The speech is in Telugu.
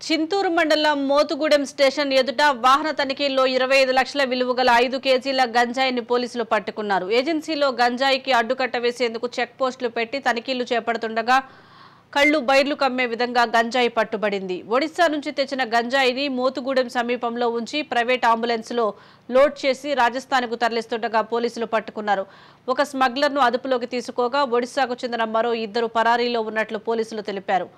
చింతూరు మండలం మోతుగూడెం స్టేషన్ ఎదుట వాహన తనిఖీల్లో 25 లక్షల విలువ గల 5 కేజీల గంజాయిని పోలీసులు పట్టుకున్నారు. ఏజెన్సీలో గంజాయికి అడ్డుకట్ట వేసేందుకు చెక్ పోస్టులు పెట్టి తనిఖీలు చేపడుతుండగా కళ్ళు బైర్లు కమ్మే విధంగా గంజాయి పట్టుబడింది. ఒడిశా నుంచి తెచ్చిన గంజాయిని మోతుగూడెం సమీపంలో ఉంచి ప్రైవేట్ అంబులెన్స్లో లోడ్ చేసి రాజస్థాన్కు తరలిస్తుండగా పోలీసులు పట్టుకున్నారు. ఒక స్మగ్లర్ను అదుపులోకి తీసుకోగా ఒడిశాకు చెందిన మరో 2 పరారీలో ఉన్నట్లు పోలీసులు తెలిపారు.